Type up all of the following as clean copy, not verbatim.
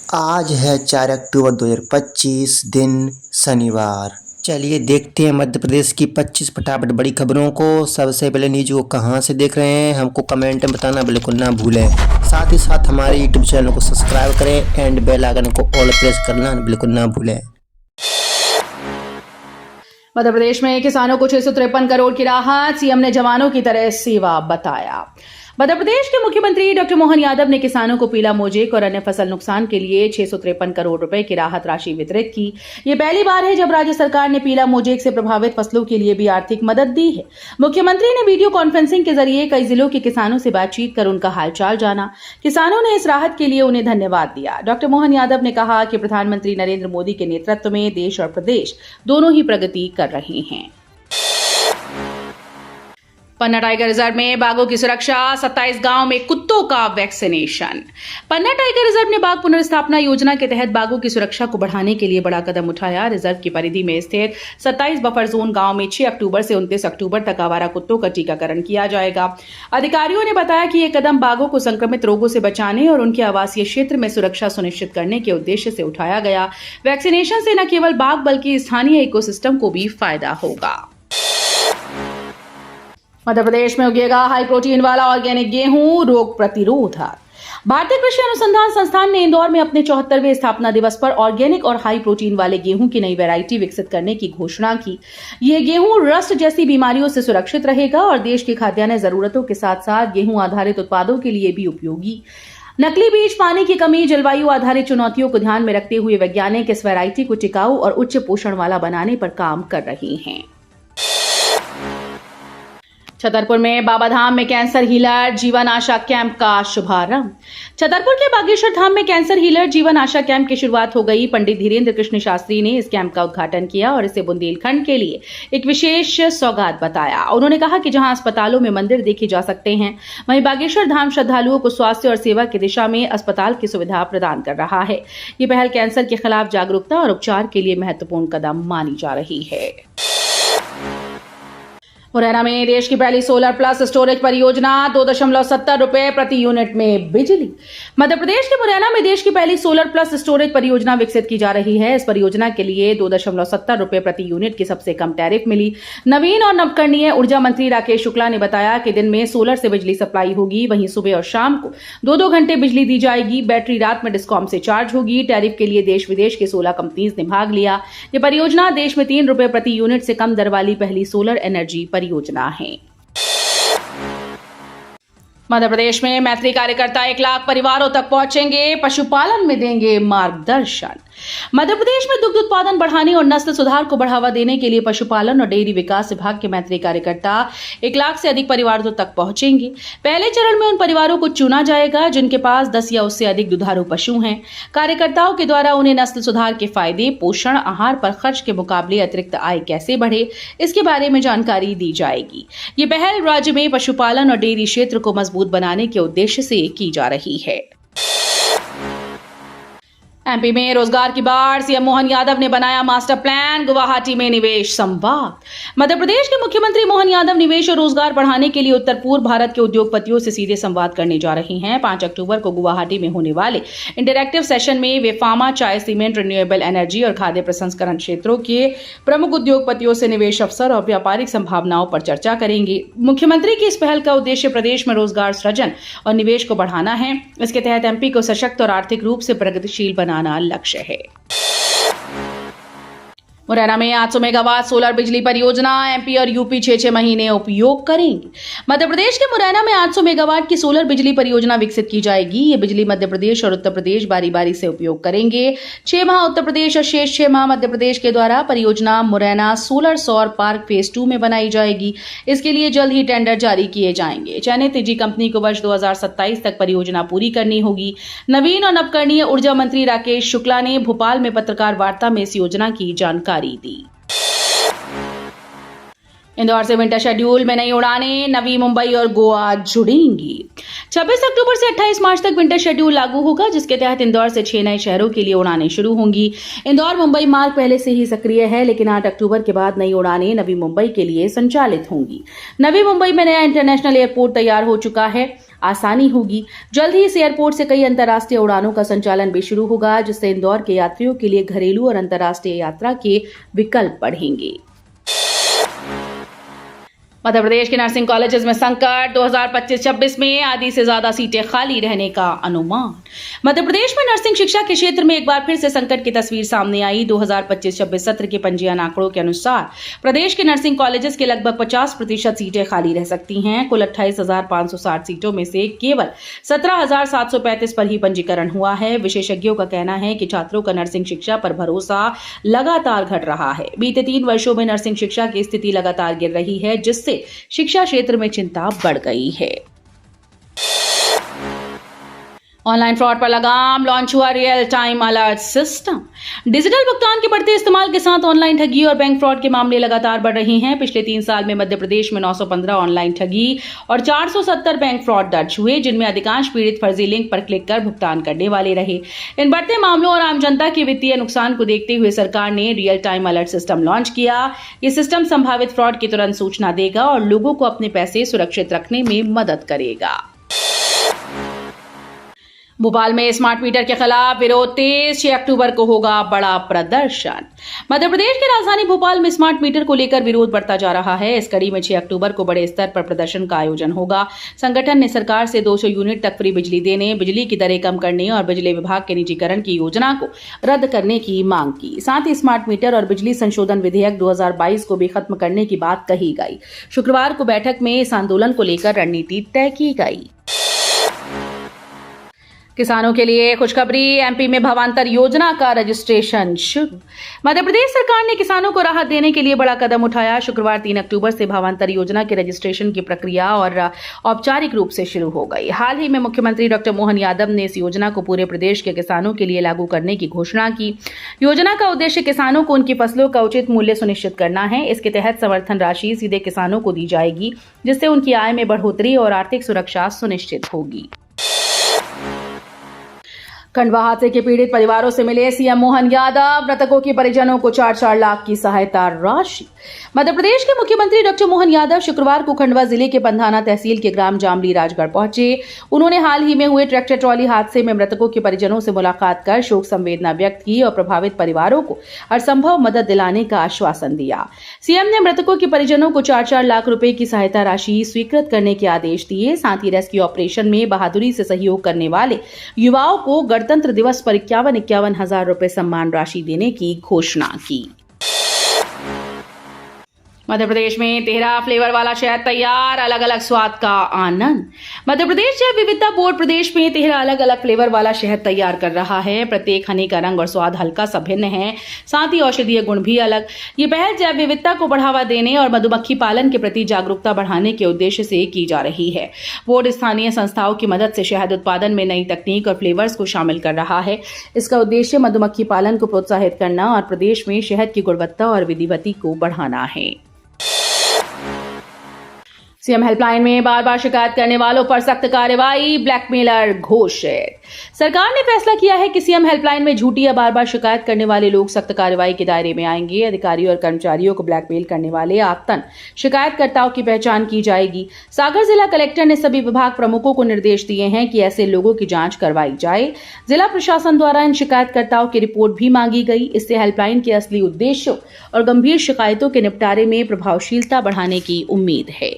आज है 4 अक्टूबर 2025 दिन शनिवार। चलिए देखते हैं मध्य प्रदेश की 25 फटाफट बड़ी खबरों को। सबसे पहले न्यूज को कहां से देख रहे हैं हमको कमेंट में बताना बिल्कुल ना भूलें। साथ ही साथ हमारे यूट्यूब चैनल को सब्सक्राइब करें एंड बेल आइकन को ऑल प्रेस करना बिल्कुल ना भूलें। मध्य प्रदेश में किसानों को 653 करोड़ की राहत, सीएम ने जवानों की तरह सेवा बताया। मध्य प्रदेश के मुख्यमंत्री डॉक्टर मोहन यादव ने किसानों को पीला मोजेक और अन्य फसल नुकसान के लिए 653 करोड़ रुपए की राहत राशि वितरित की। ये पहली बार है जब राज्य सरकार ने पीला मोजेक से प्रभावित फसलों के लिए भी आर्थिक मदद दी है। मुख्यमंत्री ने वीडियो कॉन्फ्रेंसिंग के जरिए कई जिलों के किसानों से बातचीत कर उनका हालचाल जाना। किसानों ने इस राहत के लिए उन्हें धन्यवाद दिया। डॉक्टर मोहन यादव ने कहा कि प्रधानमंत्री नरेंद्र मोदी के नेतृत्व में देश और प्रदेश दोनों ही प्रगति कर रहे हैं। पन्ना टाइगर रिजर्व में बाघों की सुरक्षा, 27 गांव में कुत्तों का वैक्सीनेशन। पन्ना टाइगर रिजर्व ने बाघ पुनर्स्थापना योजना के तहत बाघों की सुरक्षा को बढ़ाने के लिए बड़ा कदम उठाया। रिजर्व की परिधि में स्थित 27 बफर जोन गांव में 6 अक्टूबर से 29 अक्टूबर तक आवारा कुत्तों का टीकाकरण किया जाएगा। अधिकारियों ने बताया कि यह कदम बाघों को संक्रमित रोगों से बचाने और उनके आवासीय क्षेत्र में सुरक्षा सुनिश्चित करने के उद्देश्य से उठाया गया। वैक्सीनेशन से न केवल बाघ बल्कि स्थानीय इकोसिस्टम को भी फायदा होगा। मध्य प्रदेश में उगेगा हाई प्रोटीन वाला ऑर्गेनिक गेहूं, रोग प्रतिरोधक। भारतीय कृषि अनुसंधान संस्थान ने इंदौर में अपने 74वें स्थापना दिवस पर ऑर्गेनिक और हाई प्रोटीन वाले गेहूं की नई वैरायटी विकसित करने की घोषणा की। यह गेहूं रस्ट जैसी बीमारियों से सुरक्षित रहेगा और देश की खाद्यान्न जरूरतों के साथ साथ गेहूं आधारित उत्पादों के लिए भी उपयोगी। नकली बीज, पानी की कमी, जलवायु आधारित चुनौतियों को ध्यान में रखते हुए वैज्ञानिक इस वैरायटी को टिकाऊ और उच्च पोषण वाला बनाने पर काम कर रहे हैं। छतरपुर में बाबाधाम में कैंसर हीलर जीवन आशा कैंप का शुभारंभ। छतरपुर के बागेश्वर धाम में कैंसर हीलर जीवन आशा कैंप की शुरुआत हो गई। पंडित धीरेन्द्र कृष्ण शास्त्री ने इस कैंप का उद्घाटन किया और इसे बुंदेलखंड के लिए एक विशेष सौगात बताया। उन्होंने कहा कि जहां अस्पतालों में मंदिर देखे जा सकते हैं, वहीं बागेश्वर धाम श्रद्धालुओं को स्वास्थ्य और सेवा की दिशा में अस्पताल की सुविधा प्रदान कर रहा है। ये पहल कैंसर के खिलाफ जागरूकता और उपचार के लिए महत्वपूर्ण कदम मानी जा रही है। मुरैना में देश की पहली सोलर प्लस स्टोरेज परियोजना, 2.70 रुपए प्रति यूनिट में बिजली। मध्य प्रदेश के मुरैना में देश की पहली सोलर प्लस स्टोरेज परियोजना विकसित की जा रही है। इस परियोजना के लिए 2.70 रुपए प्रति यूनिट की सबसे कम टैरिफ मिली। नवीन और नवकरणीय ऊर्जा मंत्री राकेश शुक्ला ने बताया कि दिन में सोलर से बिजली सप्लाई होगी, वहीं सुबह और शाम को 2-2 घंटे बिजली दी जाएगी। बैटरी रात में डिस्कॉम से चार्ज होगी। टैरिफ के लिए देश विदेश के 16 कंपनीज ने भाग लिया। ये परियोजना देश में 3 रुपए प्रति यूनिट से कम दर वाली पहली सोलर एनर्जी परियोजना है। मध्य प्रदेश में मैत्री कार्यकर्ता 1 लाख परिवारों तक पहुंचेंगे, पशुपालन में देंगे मार्गदर्शन। मध्य प्रदेश में दुग्ध उत्पादन बढ़ाने और नस्ल सुधार को बढ़ावा देने के लिए पशुपालन और डेयरी विकास विभाग के मैत्री कार्यकर्ता 1 लाख से अधिक परिवारों तक पहुंचेंगे। पहले चरण में उन परिवारों को चुना जाएगा जिनके पास 10 या उससे अधिक दुधारू पशु हैं। कार्यकर्ताओं के द्वारा उन्हें नस्ल सुधार के फायदे, पोषण, आहार पर खर्च के मुकाबले अतिरिक्त आय कैसे बढ़े, इसके बारे में जानकारी दी जाएगी। ये पहल राज्य में पशुपालन और डेयरी क्षेत्र को मजबूत बनाने के उद्देश्य से की जा रही है। एमपी में रोजगार की बाढ़, सीएम मोहन यादव ने बनाया मास्टर प्लान, गुवाहाटी में निवेश संवाद। मध्य प्रदेश के मुख्यमंत्री मोहन यादव निवेश और रोजगार बढ़ाने के लिए उत्तर पूर्व भारत के उद्योगपतियों से सीधे संवाद करने जा रहे हैं। 5 अक्टूबर को गुवाहाटी में होने वाले इंटरैक्टिव सेशन में वे फार्मा, चाय, सीमेंट, रिन्यूएबल एनर्जी और खाद्य प्रसंस्करण क्षेत्रों के प्रमुख उद्योगपतियों से निवेश अवसर और व्यापारिक संभावनाओं पर चर्चा करेंगे। मुख्यमंत्री की इस पहल का उद्देश्य प्रदेश में रोजगार सृजन और निवेश को बढ़ाना है। इसके तहत एमपी को सशक्त और आर्थिक रूप से प्रगतिशील बनाना लक्ष्य है। मुरैना में 800 मेगावाट सोलर बिजली परियोजना, एमपी और यूपी 6-6 महीने उपयोग करेंगे। मध्य प्रदेश के मुरैना में 800 मेगावाट की सोलर बिजली परियोजना विकसित की जाएगी। ये बिजली मध्य प्रदेश और उत्तर प्रदेश बारी बारी से उपयोग करेंगे। 6 माह उत्तर प्रदेश और शेष 6 माह मध्य प्रदेश के द्वारा परियोजना मुरैना सोलर सौर पार्क फेज 2 में बनाई जाएगी। इसके लिए जल्द ही टेंडर जारी किए जाएंगे। चयनित निजी कंपनी को वर्ष 2027 तक परियोजना पूरी करनी होगी। नवीन और नवकरणीय ऊर्जा मंत्री राकेश शुक्ला ने भोपाल में पत्रकार वार्ता में इस योजना की जानकारी दी। इंदौर से विंटर शेड्यूल में नई उड़ानें, नवी मुंबई और गोवा जुड़ेंगी। 26 अक्टूबर से 28 मार्च तक विंटर शेड्यूल लागू होगा, जिसके तहत इंदौर से 6 नए शहरों के लिए उड़ानें शुरू होंगी। इंदौर मुंबई मार्ग पहले से ही सक्रिय है, लेकिन 8 अक्टूबर के बाद नई उड़ानें नवी मुंबई के लिए संचालित होंगी। नवी मुंबई में नया इंटरनेशनल एयरपोर्ट तैयार हो चुका है, आसानी होगी। जल्द ही इस एयरपोर्ट से कई अंतर्राष्ट्रीय उड़ानों का संचालन भी शुरू होगा, जिससे इंदौर के यात्रियों के लिए घरेलू और अंतर्राष्ट्रीय यात्रा के विकल्प बढ़ेंगे। मध्य प्रदेश के नर्सिंग कॉलेजेस में संकट, 2025-26 में आधी से ज्यादा सीटें खाली रहने का अनुमान। मध्य प्रदेश में नर्सिंग शिक्षा के क्षेत्र में एक बार फिर से संकट की तस्वीर सामने आई। 2025-26 सत्र के पंजीयन आंकड़ों के अनुसार प्रदेश के नर्सिंग कॉलेजेस के लगभग 50% सीटें खाली रह सकती हैं। कुल 28,560 सीटों में से केवल 17,735 पर ही पंजीकरण हुआ है। विशेषज्ञों का कहना है कि छात्रों का नर्सिंग शिक्षा पर भरोसा लगातार घट रहा है। बीते 3 वर्षों में नर्सिंग शिक्षा की स्थिति लगातार गिर रही है, जिससे शिक्षा क्षेत्र में चिंता बढ़ गई है। ऑनलाइन फ्रॉड पर लगाम, लॉन्च हुआ real time alert system. Digital भुगतान के बढ़ते इस्तेमाल के साथ ऑनलाइन ठगी और बैंक फ्रॉड के मामले लगातार बढ़ रहे हैं। पिछले 3 साल में मध्य प्रदेश में 915 ऑनलाइन ठगी और 470 बैंक फ्रॉड दर्ज हुए, जिनमें अधिकांश पीड़ित फर्जी लिंक पर क्लिक कर भुगतान करने वाले रहे। इन बढ़ते मामलों और आम जनता के वित्तीय नुकसान को देखते हुए सरकार ने real time alert system launch किया। ये सिस्टम संभावित फ्रॉड की तुरंत सूचना देगा और लोगों को अपने पैसे सुरक्षित रखने में मदद करेगा। भोपाल में स्मार्ट मीटर के खिलाफ विरोध तेज, 6 अक्टूबर को होगा बड़ा प्रदर्शन। मध्य प्रदेश की राजधानी भोपाल में स्मार्ट मीटर को लेकर विरोध बढ़ता जा रहा है। इस कड़ी में 6 अक्टूबर को बड़े स्तर पर प्रदर्शन का आयोजन होगा। संगठन ने सरकार से 200 यूनिट तक फ्री बिजली देने, बिजली की दरें कम करने और बिजली विभाग के निजीकरण की योजना को रद्द करने की मांग की। साथ ही स्मार्ट मीटर और बिजली संशोधन विधेयक 2022 को भी खत्म करने की बात कही गई। शुक्रवार को बैठक में इस आंदोलन को लेकर रणनीति तय की गई। किसानों के लिए खुशखबरी, एमपी में भावांतर योजना का रजिस्ट्रेशन शुरू। मध्य प्रदेश सरकार ने किसानों को राहत देने के लिए बड़ा कदम उठाया। शुक्रवार 3 अक्टूबर से भावांतर योजना के रजिस्ट्रेशन की प्रक्रिया और औपचारिक रूप से शुरू हो गई। हाल ही में मुख्यमंत्री डॉक्टर मोहन यादव ने इस योजना को पूरे प्रदेश के किसानों के लिए लागू करने की घोषणा की। योजना का उद्देश्य किसानों को उनकी फसलों का उचित मूल्य सुनिश्चित करना है। इसके तहत समर्थन राशि सीधे किसानों को दी जाएगी, जिससे उनकी आय में बढ़ोतरी और आर्थिक सुरक्षा सुनिश्चित होगी। खंडवा हादसे के पीड़ित परिवारों से मिले सीएम मोहन यादव, मृतकों के परिजनों को 4-4 लाख की सहायता राशि। मध्य प्रदेश के मुख्यमंत्री डॉक्टर मोहन यादव शुक्रवार को खंडवा जिले के पंधाना तहसील के ग्राम जामली राजगढ़ पहुंचे। उन्होंने हाल ही में हुए ट्रैक्टर ट्रॉली हादसे में मृतकों के परिजनों से मुलाकात कर शोक संवेदना व्यक्त की और प्रभावित परिवारों को हरसंभव मदद दिलाने का आश्वासन दिया। सीएम ने मृतकों के परिजनों को 4-4 लाख रुपए की सहायता राशि स्वीकृत करने के आदेश दिए। साथ ही रेस्क्यू ऑपरेशन में बहादुरी से सहयोग करने वाले युवाओं को गणतंत्र दिवस पर 51 हजार रुपए सम्मान राशि देने की घोषणा की। मध्य प्रदेश में 13 फ्लेवर वाला शहद तैयार, अलग अलग स्वाद का आनंद। मध्य प्रदेश जैव विविधता बोर्ड प्रदेश में 13 अलग अलग फ्लेवर वाला शहद तैयार कर रहा है। प्रत्येक हनी का रंग और स्वाद हल्का सा भिन्न है, साथ ही औषधीय गुण भी अलग। ये पहल जैव विविधता को बढ़ावा देने और मधुमक्खी पालन के प्रति जागरूकता बढ़ाने के उद्देश्य से की जा रही है। बोर्ड स्थानीय संस्थाओं की मदद से शहद उत्पादन में नई तकनीक और फ्लेवर्स को शामिल कर रहा है। इसका उद्देश्य मधुमक्खी पालन को प्रोत्साहित करना और प्रदेश में शहद की गुणवत्ता और विधिवती को बढ़ाना है। सीएम हेल्पलाइन में बार बार शिकायत करने वालों पर सख्त कार्रवाई, ब्लैकमेलर घोषित। सरकार ने फैसला किया है कि सीएम हेल्पलाइन में झूठी या बार बार शिकायत करने वाले लोग सख्त कार्रवाई के दायरे में आएंगे। अधिकारियों और कर्मचारियों को ब्लैकमेल करने वाले आतन शिकायतकर्ताओं की पहचान की जाएगी। सागर जिला कलेक्टर ने सभी विभाग प्रमुखों को निर्देश दिए हैं कि ऐसे लोगों की जांच करवाई जाए। जिला प्रशासन द्वारा इन शिकायतकर्ताओं की रिपोर्ट भी मांगी गई। इससे हेल्पलाइन के असली उद्देश्यों और गंभीर शिकायतों के निपटारे में प्रभावशीलता बढ़ाने की उम्मीद है।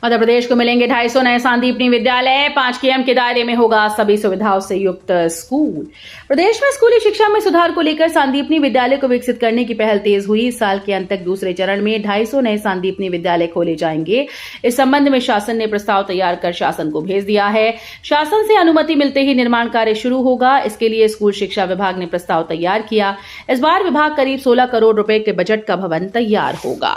मध्य प्रदेश को मिलेंगे 250 नए सांदीपनी विद्यालय, 5 km के दायरे में होगा सभी सुविधाओं से युक्त स्कूल। प्रदेश में स्कूली शिक्षा में सुधार को लेकर सांदीपनी विद्यालय को विकसित करने की पहल तेज हुई। इस साल के अंत तक दूसरे चरण में 250 नए सांदीपनी विद्यालय खोले जाएंगे। इस संबंध में शासन ने प्रस्ताव तैयार कर शासन को भेज दिया है। शासन से अनुमति मिलते ही निर्माण कार्य शुरू होगा। इसके लिए स्कूल शिक्षा विभाग ने प्रस्ताव तैयार किया। इस बार विभाग करीब 16 करोड़ रुपए के बजट का भवन तैयार होगा।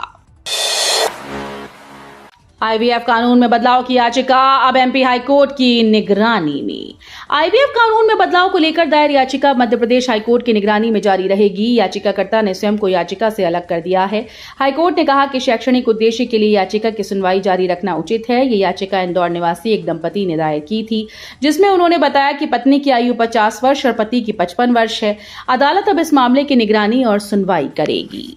आईवीएफ कानून में बदलाव की याचिका अब एमपी हाईकोर्ट की निगरानी में। आईवीएफ कानून में बदलाव को लेकर दायर याचिका मध्य प्रदेश हाईकोर्ट की निगरानी में जारी रहेगी। याचिकाकर्ता ने स्वयं को याचिका से अलग कर दिया है। हाईकोर्ट ने कहा कि शैक्षणिक उद्देश्य के लिए याचिका की सुनवाई जारी रखना उचित है। ये याचिका इंदौर निवासी एक दंपति ने दायर की थी, जिसमें उन्होंने बताया कि पत्नी की आयु 50 वर्ष और पति की 55 वर्ष है। अदालत अब इस मामले की निगरानी और सुनवाई करेगी।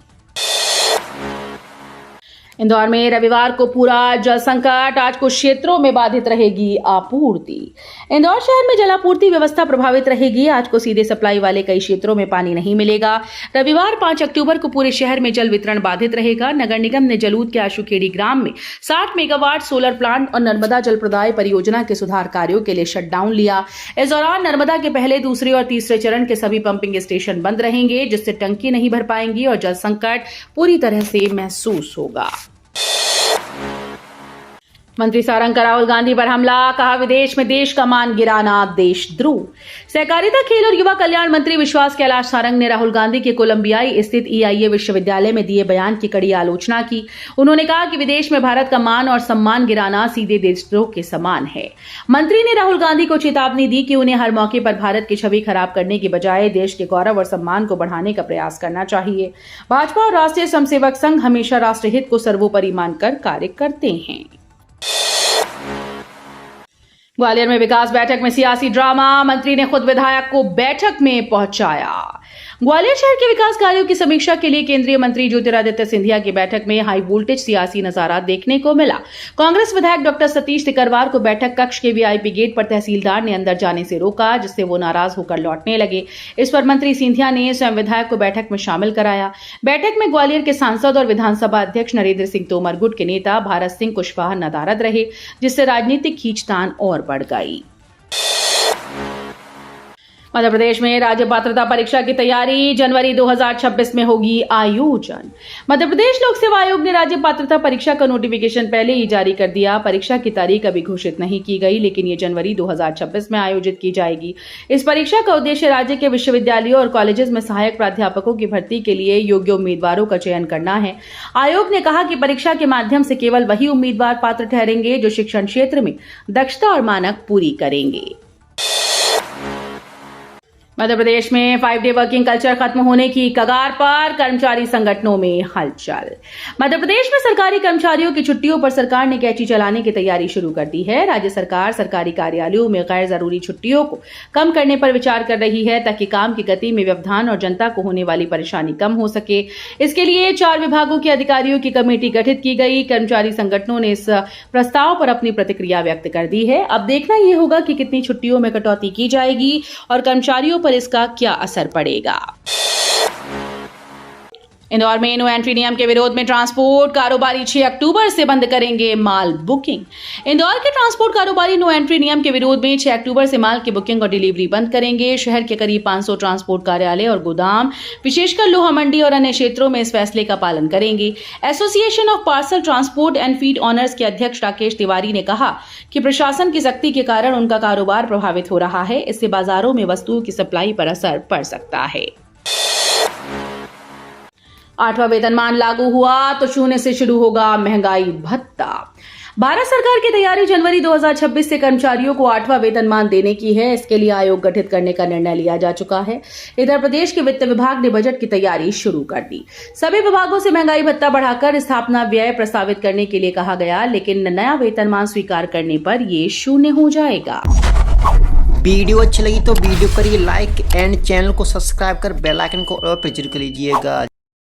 इंदौर में रविवार को पूरा जल संकट, आज कुछ क्षेत्रों में बाधित रहेगी आपूर्ति। इंदौर शहर में जलापूर्ति व्यवस्था प्रभावित रहेगी। आज को सीधे सप्लाई वाले कई क्षेत्रों में पानी नहीं मिलेगा। रविवार 5 अक्टूबर को पूरे शहर में जल वितरण बाधित रहेगा। नगर निगम ने जलूद के आशुखेड़ी ग्राम में 60 मेगावाट सोलर प्लांट और नर्मदा जल प्रदाय परियोजना के सुधार कार्यों के लिए शटडाउन लिया। इस दौरान नर्मदा के पहले, दूसरे और तीसरे चरण के सभी पंपिंग स्टेशन बंद रहेंगे, जिससे टंकी नहीं भर पाएंगी और जल संकट पूरी तरह से महसूस होगा। मंत्री सारंग का राहुल गांधी पर हमला, कहा विदेश में देश का मान गिराना देशद्रोह। सहकारिता, खेल और युवा कल्याण मंत्री विश्वास कैलाश सारंग ने राहुल गांधी के कोलंबियाई स्थित EIA विश्वविद्यालय में दिए बयान की कड़ी आलोचना की। उन्होंने कहा कि विदेश में भारत का मान और सम्मान गिराना सीधे देशद्रोह के समान है। मंत्री ने राहुल गांधी को चेतावनी दी कि उन्हें हर मौके पर भारत की छवि खराब करने की बजाय देश के गौरव और सम्मान को बढ़ाने का प्रयास करना चाहिए। भाजपा और राष्ट्रीय स्वयंसेवक संघ हमेशा राष्ट्रहित को सर्वोपरि मानकर कार्य करते हैं। ग्वालियर में विकास बैठक में सियासी ड्रामा, मंत्री ने खुद विधायक को बैठक में पहुंचाया। ग्वालियर शहर के विकास कार्यों की समीक्षा के लिए केंद्रीय मंत्री ज्योतिरादित्य सिंधिया की बैठक में हाई वोल्टेज सियासी नजारा देखने को मिला। कांग्रेस विधायक डॉक्टर सतीश तिकरवार को बैठक कक्ष के VIP गेट पर तहसीलदार ने अंदर जाने से रोका, जिससे वो नाराज होकर लौटने लगे। इस पर मंत्री सिंधिया ने स्वयं विधायक को बैठक में शामिल कराया। बैठक में ग्वालियर के सांसद और विधानसभा अध्यक्ष नरेंद्र सिंह तोमर गुट के नेता भारत सिंह कुशवाहा नदारद रहे, जिससे राजनीतिक खींचतान और बढ़ गई। मध्य प्रदेश में राज्य पात्रता परीक्षा की तैयारी, जनवरी 2026 में होगी आयोजन। मध्य प्रदेश लोक सेवा आयोग ने राज्य पात्रता परीक्षा का नोटिफिकेशन पहले ही जारी कर दिया। परीक्षा की तारीख अभी घोषित नहीं की गई, लेकिन ये जनवरी 2026 में आयोजित की जाएगी। इस परीक्षा का उद्देश्य राज्य के विश्वविद्यालयों और कॉलेजेस में सहायक प्राध्यापकों की भर्ती के लिए योग्य उम्मीदवारों का चयन करना है। आयोग ने कहा कि परीक्षा के माध्यम से केवल वही उम्मीदवार पात्र ठहरेंगे जो शिक्षण क्षेत्र में दक्षता और मानक पूरी करेंगे। मध्य प्रदेश में 5 डे वर्किंग कल्चर खत्म होने की कगार पर, कर्मचारी संगठनों में हलचल। मध्य प्रदेश में सरकारी कर्मचारियों की छुट्टियों पर सरकार ने कैची चलाने की तैयारी शुरू कर दी है। राज्य सरकार सरकारी कार्यालयों में गैर जरूरी छुट्टियों को कम करने पर विचार कर रही है, ताकि काम की गति में व्यवधान और जनता को होने वाली परेशानी कम हो सके। इसके लिए 4 विभागों के अधिकारियों की कमेटी गठित की गई। कर्मचारी संगठनों ने इस प्रस्ताव पर अपनी प्रतिक्रिया व्यक्त कर दी है। अब देखना यह होगा कि कितनी छुट्टियों में कटौती की जाएगी और कर्मचारियों पर इसका क्या असर पड़ेगा। इंदौर में नो एंट्री नियम के विरोध में ट्रांसपोर्ट कारोबारी 6 अक्टूबर से बंद करेंगे माल बुकिंग। इंदौर के ट्रांसपोर्ट कारोबारी नो एंट्री नियम के विरोध में 6 अक्टूबर से माल की बुकिंग और डिलीवरी बंद करेंगे। शहर के करीब 500 ट्रांसपोर्ट कार्यालय और गोदाम, विशेषकर लोहा मंडी और अन्य क्षेत्रों में इस फैसले का पालन करेंगे। Association of parcel transport and feed honours के अध्यक्ष राकेश तिवारी ने कहा कि प्रशासन की सख्ती के कारण उनका कारोबार प्रभावित हो रहा है। इससे बाजारों में वस्तुओं की सप्लाई पर असर पड़ सकता है। 8वां वेतनमान लागू हुआ तो 0 से शुरू होगा महंगाई भत्ता। भारत सरकार की तैयारी जनवरी 2026 से कर्मचारियों को 8वां वेतनमान देने की है। इसके लिए आयोग गठित करने का निर्णय लिया जा चुका है। इधर प्रदेश के वित्त विभाग ने बजट की तैयारी शुरू कर दी। सभी विभागों से महंगाई भत्ता बढ़ाकर स्थापना व्यय प्रस्तावित करने के लिए कहा गया, लेकिन नया वेतनमान स्वीकार करने पर ये 0 हो जाएगा। वीडियो अच्छी लगी तो वीडियो करिए लाइक एंड चैनल को सब्सक्राइब कर बेल आइकन को और प्रेस कर लीजिएगा।